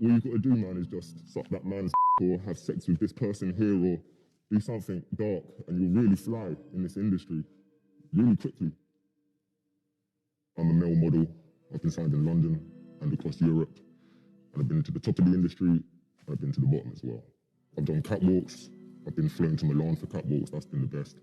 All you've got to do, man, is just suck that man's or have sex with this person here or do something dark and you'll really fly in this industry really quickly. I'm a male model. I've been signed in London and across Europe. And I've been to the top of the industry and I've been to the bottom as well. I've done catwalks. I've been flown to Milan for catwalks. That's been the best.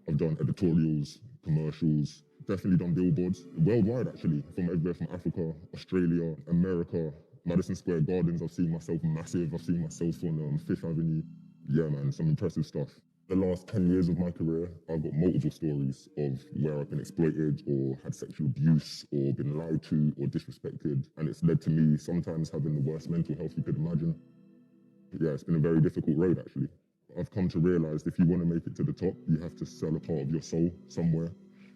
I've done editorials, commercials, definitely done billboards, worldwide actually, from everywhere from Africa, Australia, America, Madison Square Gardens. I've seen myself massive. I've seen myself on Fifth Avenue. Yeah, man, some impressive stuff. The last 10 years of my career, I've got multiple stories of where I've been exploited or had sexual abuse or been lied to or disrespected. And it's led to me sometimes having the worst mental health you could imagine. Yeah, it's been a very difficult road, actually. I've come to realize if you want to make it to the top, you have to sell a part of your soul somewhere.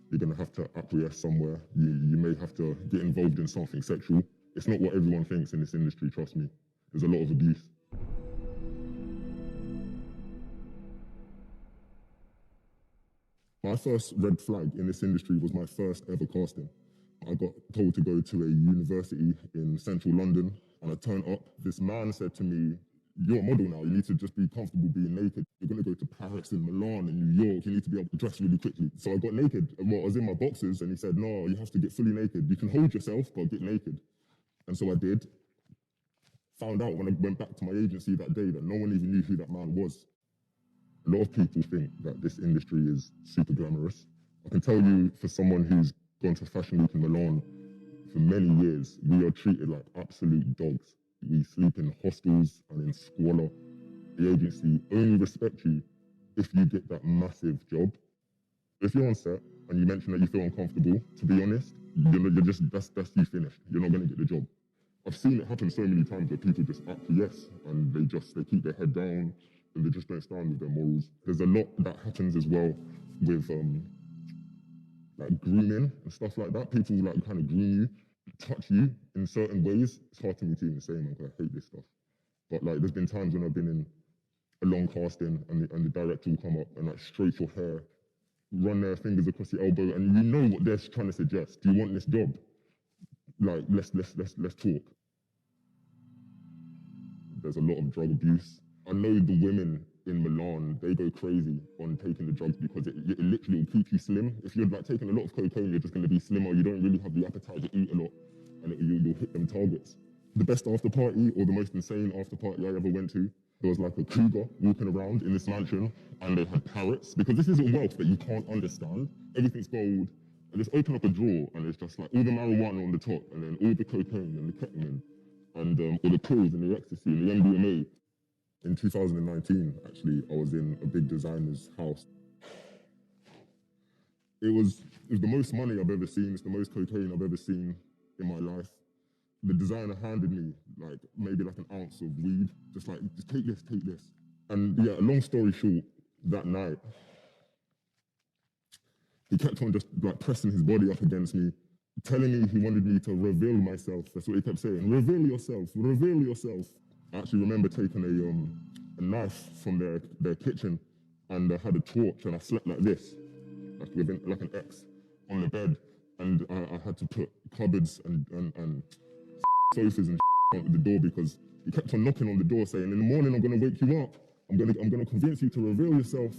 You're going to have to acquiesce somewhere. You may have to get involved in something sexual. It's not what everyone thinks in this industry, trust me. There's a lot of abuse. My first red flag in this industry was my first ever casting. I got told to go to a university in central London and I turned up. This man said to me, "You're a model now, you need to just be comfortable being naked. You're going to go to Paris and Milan and New York, you need to be able to dress really quickly." So I got naked. Well, I was in my boxers and he said, "No, you have to get fully naked. You can hold yourself, but get naked." And so I did. Found out when I went back to my agency that day that no one even knew who that man was. A lot of people think that this industry is super glamorous. I can tell you, for someone who's gone to Fashion Week in Milan for many years, we are treated like absolute dogs. We sleep in hostels and in squalor. The agency only respect you if you get that massive job. If you're on set and you mention that you feel uncomfortable, to be honest, that's you finished. You're not going to get the job. I've seen it happen so many times where people just acquiesce and they keep their head down and they just don't stand with their morals. There's a lot that happens as well with like grooming and stuff like that. People like kind of groom you, touch you in certain ways. It's hard for me to even say, man, because I hate this stuff. But like, there's been times when I've been in a long casting and the director will come up and like stroke your hair, run their fingers across your elbow, and you know what they're trying to suggest. Do you want this job? Like, let's talk. There's a lot of drug abuse. I know the women in Milan, they go crazy on taking the drugs because it literally will keep you slim. If you're like taking a lot of cocaine, you're just going to be slimmer. You don't really have the appetite to eat a lot, and you'll hit them targets. The best after party or the most insane after party I ever went to, there was like a cougar walking around in this mansion, and they had parrots, because this isn't wealth that you can't understand. Everything's gold. And just open up a drawer, and it's just like all the marijuana on the top, and then all the cocaine and the ketamine, and all the pills and the ecstasy and the MDMA. In 2019, actually, I was in a big designer's house. It was the most money I've ever seen. It's the most cocaine I've ever seen in my life. The designer handed me like maybe like an ounce of weed, just like, just take this, take this. And yeah, long story short, that night, he kept on just like pressing his body up against me, telling me he wanted me to reveal myself. That's what he kept saying. Reveal yourself, reveal yourself. I actually remember taking a knife from their kitchen and I had a torch and I slept like this, like an X on the bed. And I had to put cupboards and sofas and on the door because he kept on knocking on the door saying, "In the morning I'm gonna wake you up. I'm gonna convince you to reveal yourself."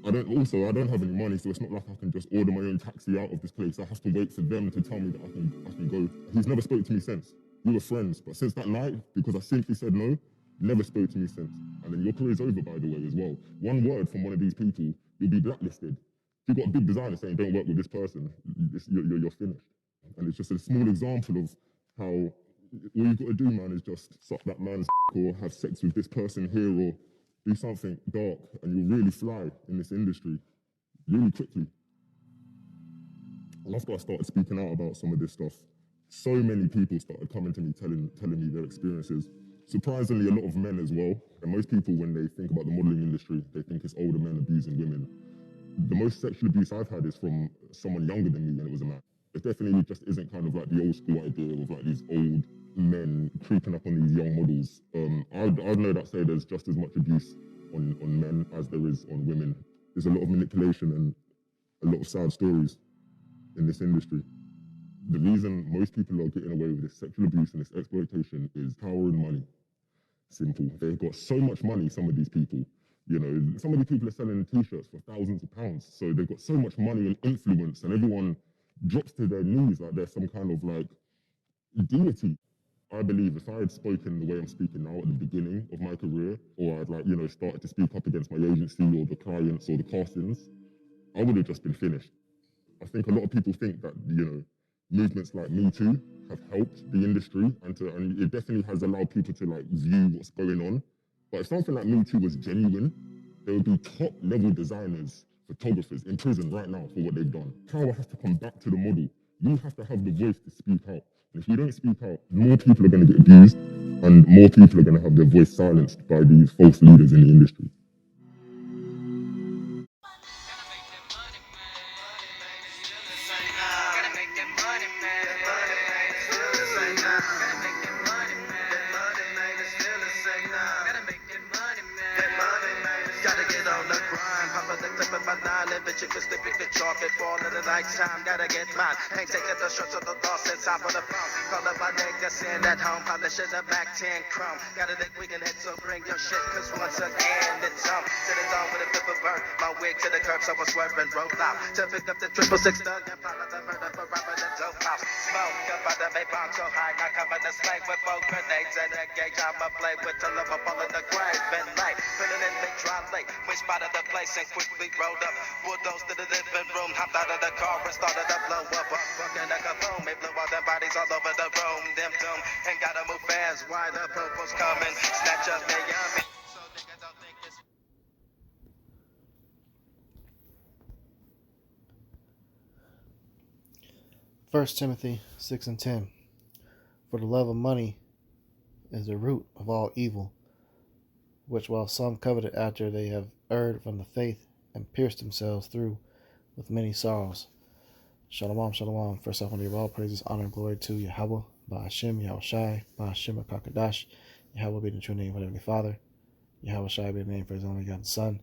I don't have any money, so it's not like I can just order my own taxi out of this place. I have to wait for them to tell me that I can go. He's never spoke to me since. We were friends, but since that night, because I simply said no, never spoke to me since. And then your career's over, by the way, as well. One word from one of these people, you'll be blacklisted. If you've got a big designer saying don't work with this person, you're finished. And it's just a small example of how all you've got to do, man, is just suck that man's or have sex with this person here or do something dark and you'll really fly in this industry really quickly. And after I started speaking out about some of this stuff, so many people started coming to me telling me their experiences. Surprisingly, a lot of men as well. And most people, when they think about the modeling industry, they think it's older men abusing women. The most sexual abuse I've had is from someone younger than me, and it was a man. It definitely just isn't kind of like the old school idea of like these old men creeping up on these young models. I'd know that say there's just as much abuse on men as there is on women. There's a lot of manipulation and a lot of sad stories in this industry. The reason most people are getting away with this sexual abuse and this exploitation is power and money. Simple. They've got so much money, some of these people. You know, some of these people are selling t-shirts for thousands of pounds. So they've got so much money and influence, and everyone drops to their knees like they're some kind of like deity. I believe if I had spoken the way I'm speaking now at the beginning of my career, or I'd like, started to speak up against my agency or the clients or the castings, I would have just been finished. I think a lot of people think that, movements like Me Too have helped the industry and it definitely has allowed people to like view what's going on. But if something like Me Too was genuine, there would be top level designers, photographers in prison right now for what they've done. Power has to come back to the model. You have to have the voice to speak out. And if you don't speak out, more people are going to get abused and more people are going to have their voice silenced by these false leaders in the industry. You can slip it, get chalk it, fall in the nighttime, gotta get mine. Ain't taking the shirts of the thoughts inside of the phone. Call up my nigga, send at home, polishing the back 10 chrome. Gotta think we can hit, so bring your shit, cause once again it's on. To the dawn with a flip of bird, my wig to the curb, so I swerve and roll out. To pick up the 666 thug and follow the murder for robbing the dope house. Smoke about to make bomb so high, now cover the slave with both grenades and a gauge. I'ma play with till I'm up all in the grave. Been late, filling in big dry lake. We spotted the place and quickly rolled up. Bulldoze to the living room, hopped out of the car and started to blow up. Fucking like a boom, it blew all the bodies all over the room. Them doom, and gotta move fast. Why the purple's coming? Snatch up the yummy. So niggas don't think it's. 1 Timothy 6:10. For the love of money is the root of all evil, which while some coveted after they have erred from the faith and pierced themselves through with many sorrows. Shalom, shalom. First off, I want to give all praises, honor, and glory to Yahweh, Ba'ashem, Yahweh Shai, Ba'ashem, Kakadash. Yahweh be the true name of Heavenly Father. Yahweh Shai be the name for his only begotten Son,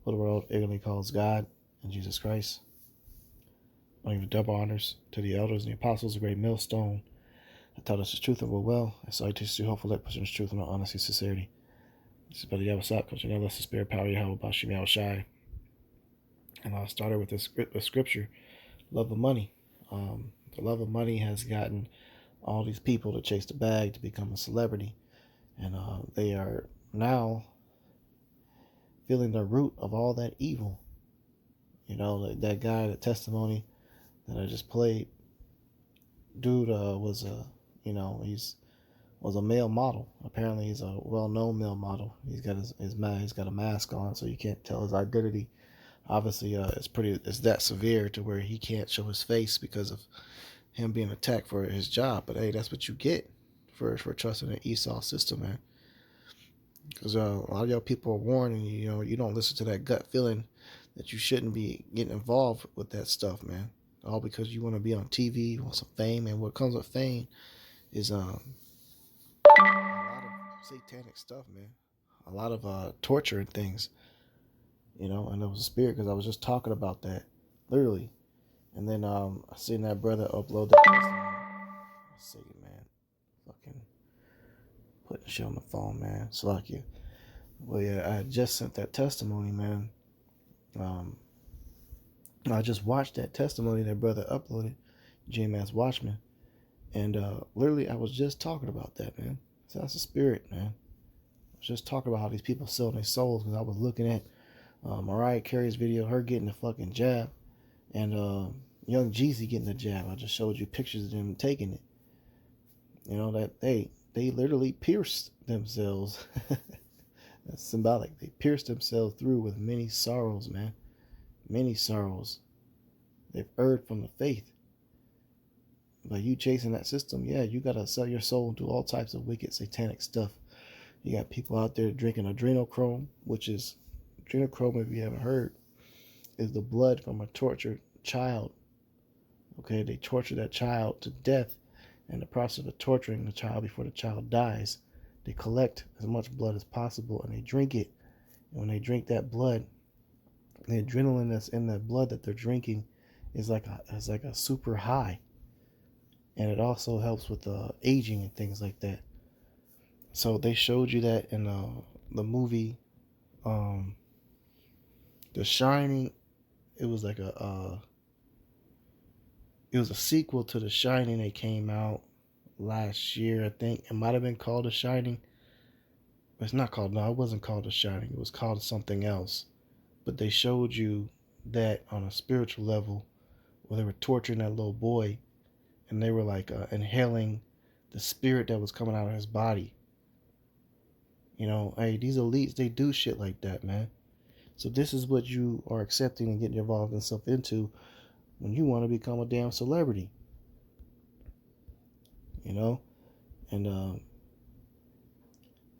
who the world ignorantly calls God, and Jesus Christ. I want to give double honors to the elders and the apostles, a great millstone that taught us the truth of our will, and so I teach you hopeful let pushing the truth in all honesty and sincerity. This is Brother Yahweh Sap, because you know that's the spirit power Yahweh Ba'ashem, Yahweh Shai. And I started with this scripture, love of money. The love of money has gotten all these people to chase the bag to become a celebrity. And they are now feeling the root of all that evil. Like that guy, the testimony that I just played, dude was a male model. Apparently he's a well-known male model. He's got he's got a mask on, so you can't tell his identity. Obviously, it's that severe to where he can't show his face because of him being attacked for his job. But hey, that's what you get for trusting the Esau system, man. Because a lot of y'all people are warned, and you don't listen to that gut feeling that you shouldn't be getting involved with that stuff, man. All because you want to be on TV, you want some fame, and what comes with fame is a lot of satanic stuff, man. A lot of torture and things. And it was a spirit, because I was just talking about that, literally. And then I seen that brother upload that testimony. See, man, fucking putting shit on the phone, man. It's like you. Well, yeah, I just sent that testimony, man. I just watched that testimony that brother uploaded, JMass Watchman, and literally I was just talking about that, man. So that's a spirit, man. I was just talking about how these people sell their souls, because I was looking at Mariah Carey's video, her getting the fucking jab, and Young Jeezy getting the jab. I just showed you pictures of them taking it. That they literally pierced themselves. That's symbolic. They pierced themselves through with many sorrows, man. Many sorrows. They've erred from the faith. By you chasing that system, yeah, you gotta sell your soul and do all types of wicked satanic stuff. You got people out there drinking adrenochrome, which is adrenochrome, if you haven't heard, is the blood from a tortured child. Okay, they torture that child to death. In the process of torturing the child before the child dies, they collect as much blood as possible and they drink it. And when they drink that blood, the adrenaline that's in that blood that they're drinking is like a super high. and it also helps with aging and things like that. So they showed you that in the movie, um, The Shining. It was like it was a sequel to The Shining that came out last year, I think. It might have been called The Shining. It's not called, no, it wasn't called The Shining. It was called something else. But they showed you that on a spiritual level, where they were torturing that little boy, and they were like inhaling the spirit that was coming out of his body. You know, hey, these elites, they do shit like that, man. So this is what you are accepting and getting involved in stuff into when you want to become a damn celebrity. You know? And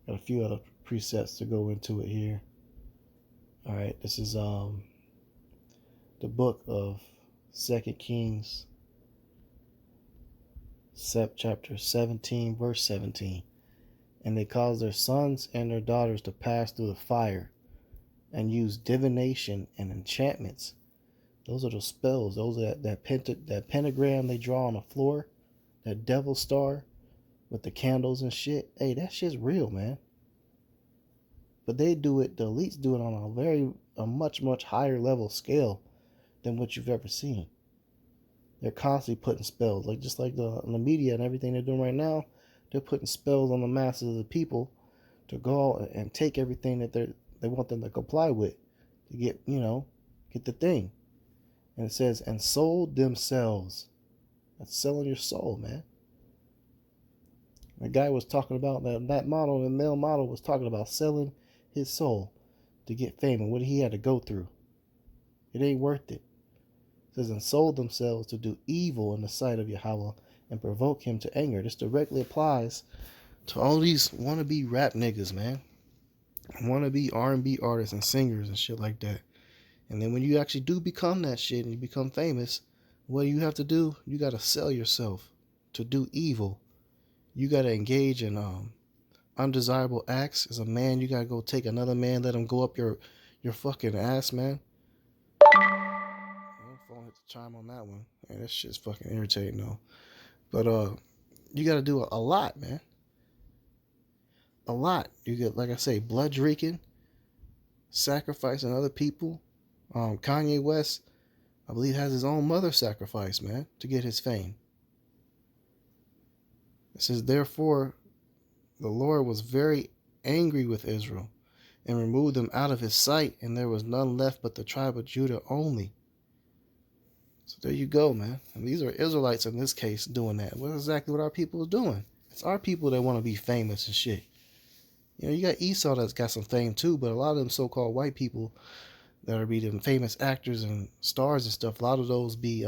got a few other presets to go into it here. All right, this is the book of 2 Kings, chapter 17, verse 17. And they caused their sons and their daughters to pass through the fire and use divination and enchantments. Those are the spells. Those are that pentagram they draw on the floor, that devil star with the candles and shit. Hey, that shit's real, man. But they do it, the elites do it on a much, much higher level scale than what you've ever seen. They're constantly putting spells, like just like the media and everything they're doing right now. They're putting spells on the masses of the people to go and take everything that they want them to comply with to get the thing. And it says, and sold themselves. That's selling your soul, man. The guy was talking about that model, the male model was talking about selling his soul to get fame and what he had to go through. It ain't worth it. It says, and sold themselves to do evil in the sight of Yahweh and provoke him to anger. This directly applies to all these wannabe rap niggas, man. Wannabe R&B artists and singers and shit like that. And then when you actually do become that shit and you become famous, what do you have to do? You got to sell yourself to do evil. You got to engage in undesirable acts. As a man, you got to go take another man, let him go up your fucking ass, man. Phone hit the chime on that one. Man, that shit's fucking irritating though. But you got to do a lot, man. A lot. You get, like I say, blood drinking, sacrificing other people. Kanye West, I believe, has his own mother sacrificed, man, to get his fame. It says, therefore, the Lord was very angry with Israel and removed them out of his sight, and there was none left but the tribe of Judah only. So there you go, man. And these are Israelites in this case doing that. Well, exactly what our people is doing. It's our people that want to be famous and shit. You know, you got Esau that's got some fame too, but a lot of them so-called white people that are being famous actors and stars and stuff, a lot of those be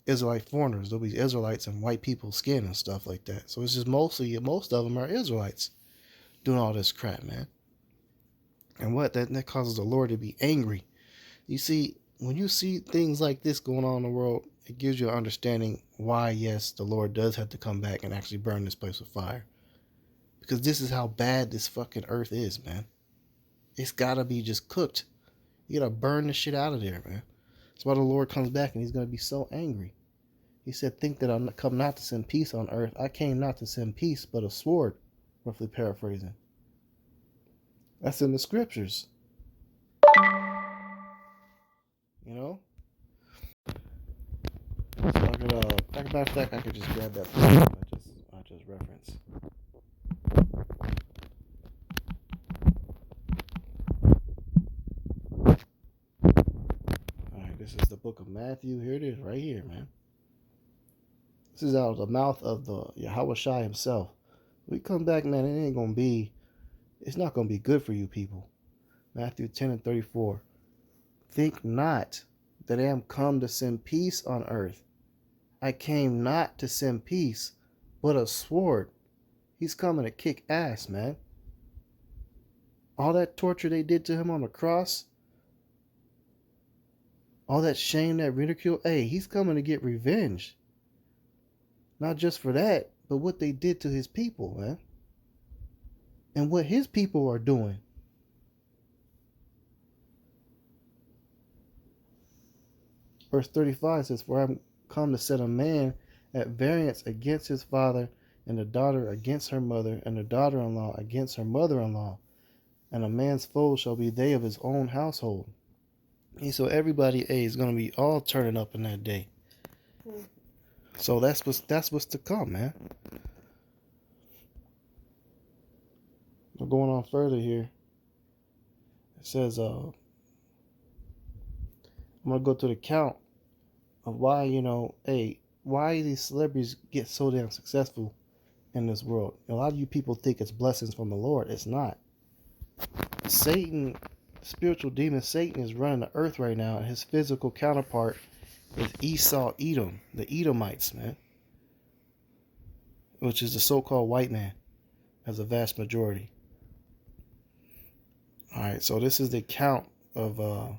Israelite foreigners. They'll be Israelites in white people's skin and stuff like that. So it's just most of them are Israelites doing all this crap, man. And what that causes the Lord to be angry. You see, when you see things like this going on in the world, it gives you an understanding why, yes, the Lord does have to come back and actually burn this place with fire. Because this is how bad this fucking earth is, man. It's gotta be just cooked. You gotta burn the shit out of there, man. That's why the Lord comes back and he's gonna be so angry. He said, think that I come not to send peace on earth. I came not to send peace, but a sword, roughly paraphrasing. That's in the scriptures. You know? So I could just grab that I just referenced. Alright, this is the book of Matthew. Here it is, right here, man. This is out of the mouth of the Yahweh Shai himself. When we come back, man, it's not gonna be good for you people. Matthew 10:34. Think not that I am come to send peace on earth. I came not to send peace, but a sword. He's coming to kick ass, man. All that torture they did to him on the cross, all that shame, that ridicule, hey, he's coming to get revenge. Not just for that, but what they did to his people, man. And what his people are doing. Verse 35 says, for I am come to set a man at variance against his father, and the daughter against her mother, and the daughter-in-law against her mother-in-law. And a man's foes shall be they of his own household. And so everybody is going to be all turning up in that day. So that's what's to come, man. We're going on further here. It says, I'm going to go to the count of why, why these celebrities get so damn successful in this world. A lot of you people think it's blessings from the Lord. It's not. Satan, spiritual demon Satan, is running the earth right now, and his physical counterpart is Esau Edom, the Edomites, man, which is the so-called white man, as a vast majority. All right, so this is the count of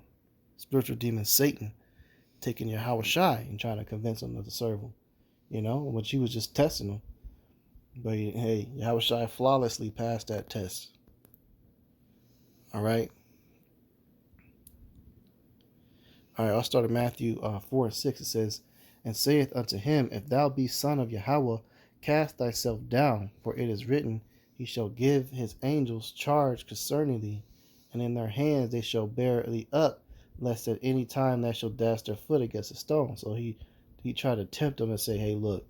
spiritual demon Satan taking Yahweh Shai and trying to convince him to serve him, which he was just testing him. But hey, Yahweh Shai flawlessly passed that test. All right. All right, I'll start at Matthew 4:6. It says, and saith unto him, if thou be son of Yahweh, cast thyself down, for it is written, he shall give his angels charge concerning thee, and in their hands they shall bear thee up, lest at any time thou shalt dash their foot against a stone. So he tried to tempt him and say, hey, look,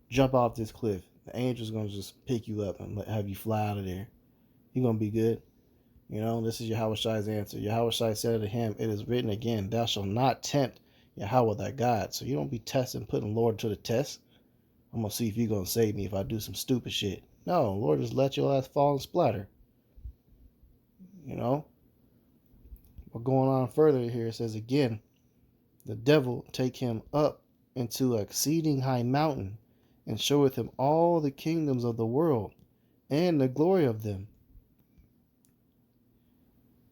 jump off this cliff. The angel's going to just pick you up and have you fly out of there. You're going to be good. This is Yahweh Shai's answer. Yahweh Shai said unto him, it is written again, thou shalt not tempt Yahweh thy God. So you don't be testing, putting Lord to the test. I'm going to see if you're going to save me if I do some stupid shit. No, Lord, just let your ass fall and splatter. But going on further here, it says again, the devil take him up into an exceeding high mountain, and showeth him all the kingdoms of the world, and the glory of them,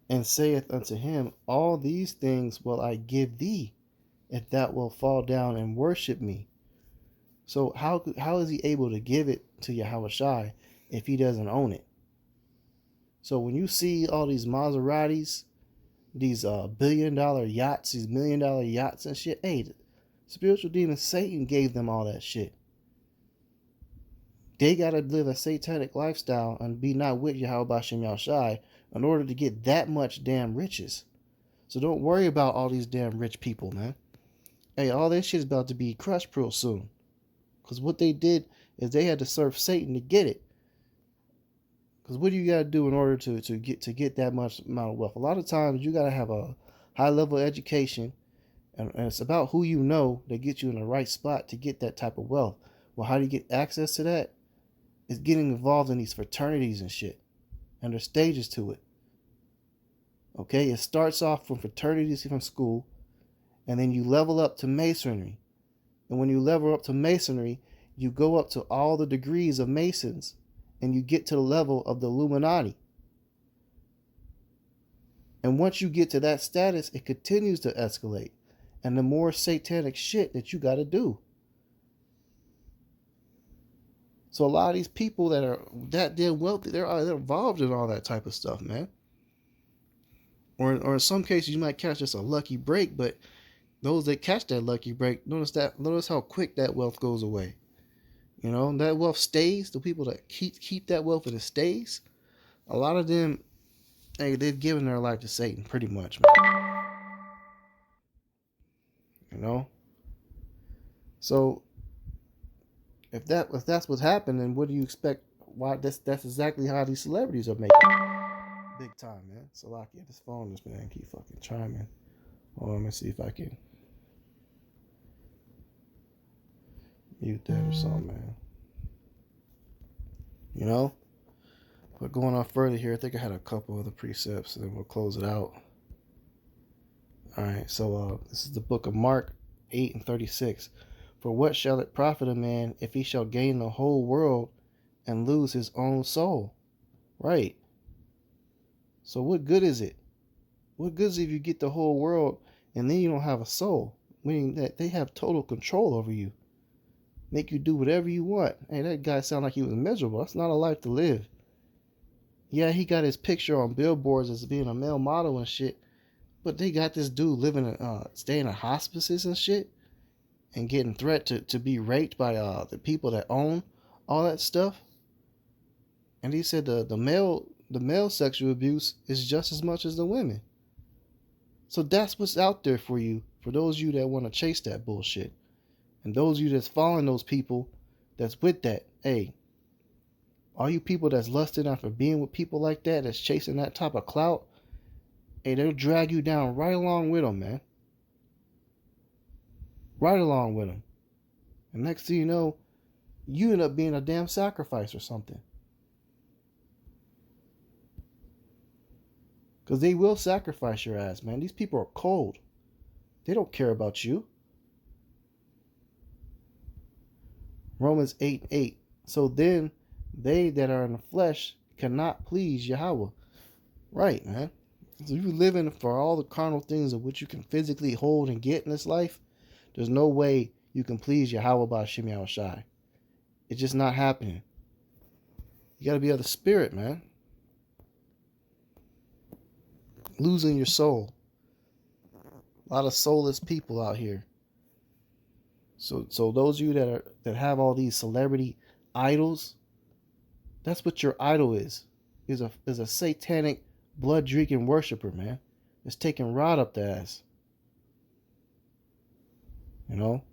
and saith unto him, all these things will I give thee, if thou wilt fall down and worship me. So how is he able to give it to Yahweh Shai if he doesn't own it? So when you see all these Maseratis, these $1 billion yachts, these $1 million yachts and shit, hey, the spiritual demon Satan gave them all that shit. They got to live a satanic lifestyle and be not with Yahweh Bashem Yahushai in order to get that much damn riches. So don't worry about all these damn rich people, man. Hey, all that shit is about to be crushed real soon. Because what they did is they had to serve Satan to get it. Because what do you got to do in order to get that much amount of wealth? A lot of times you got to have a high level education, and it's about who you know that gets you in the right spot to get that type of wealth. Well, how do you get access to that? It's getting involved in these fraternities and shit. And there's stages to it. Okay, it starts off from fraternities from school, and then you level up to masonry. And when you level up to masonry, you go up to all the degrees of masons, and you get to the level of the Illuminati. And once you get to that status, it continues to escalate. And the more satanic shit that you got to do. So a lot of these people that are that damn wealthy, they're involved in all that type of stuff, man. Or in some cases, you might catch just a lucky break, but those that catch that lucky break, notice how quick that wealth goes away. That wealth stays. The people that keep that wealth and it stays, a lot of them, hey, they've given their life to Satan pretty much, man. So if that's what's happening, what do you expect? Why that's exactly how these celebrities are making big time, man. Salaki, this phone, this man keep fucking chiming. Hold on, let me see if I can mute that or something, man. But going on further here, I think I had a couple other precepts, and then we'll close it out. All right, so this is the book of Mark 8:36. For what shall it profit a man if he shall gain the whole world and lose his own soul? Right. So what good is it? What good is it if you get the whole world and then you don't have a soul? Meaning that they have total control over you. Make you do whatever you want. Hey, that guy sounded like he was miserable. That's not a life to live. Yeah, he got his picture on billboards as being a male model and shit. But they got this dude living, staying in hospices and shit. and getting threat to be raped by the people that own all that stuff. And he said the male sexual abuse is just as much as the women. So that's what's out there for you, for those of you that want to chase that bullshit. And those of you that's following those people that's with that, hey, all you people that's lusting after being with people like that, that's chasing that type of clout, hey, they'll drag you down right along with them, man. Right along with them. And next thing you know, you end up being a damn sacrifice or something. Because they will sacrifice your ass, man. These people are cold. They don't care about you. Romans 8:8. So then, they that are in the flesh cannot please Yahweh. Right, man. So if you living for all the carnal things of which you can physically hold and get in this life, there's no way you can please Yahweh by Hashem Yahushai. It's just not happening. You got to be of the spirit, man. Losing your soul. A lot of soulless people out here. So those of you that have all these celebrity idols, that's what your idol is a satanic blood drinking worshiper, man. It's taking rod up the ass. You know?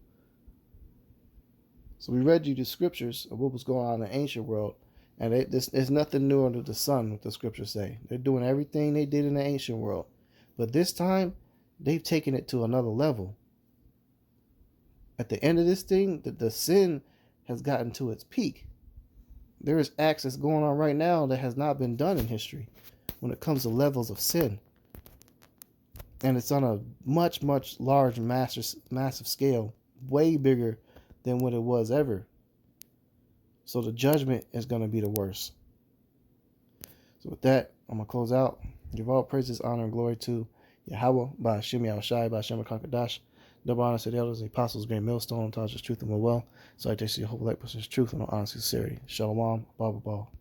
So we read you the scriptures of what was going on in the ancient world. And there's nothing new under the sun, what the scriptures say. They're doing everything they did in the ancient world. But this time, they've taken it to another level. At the end of this thing, the sin has gotten to its peak. There is acts that's going on right now that has not been done in history when it comes to levels of sin. And it's on a much, much large, massive scale, way bigger than what it was ever. So the judgment is going to be the worst. So with that, I'm going to close out. Give all praises, honor, and glory to Yahweh, by Hashem Yahushai, by Hashem HaKadosh. Double honor to the elders, the apostles, great millstone, Taj's truth and will well. So I taste your hope, light, person's truth, and no honesty, sincerity. Shalom, Baba Ball.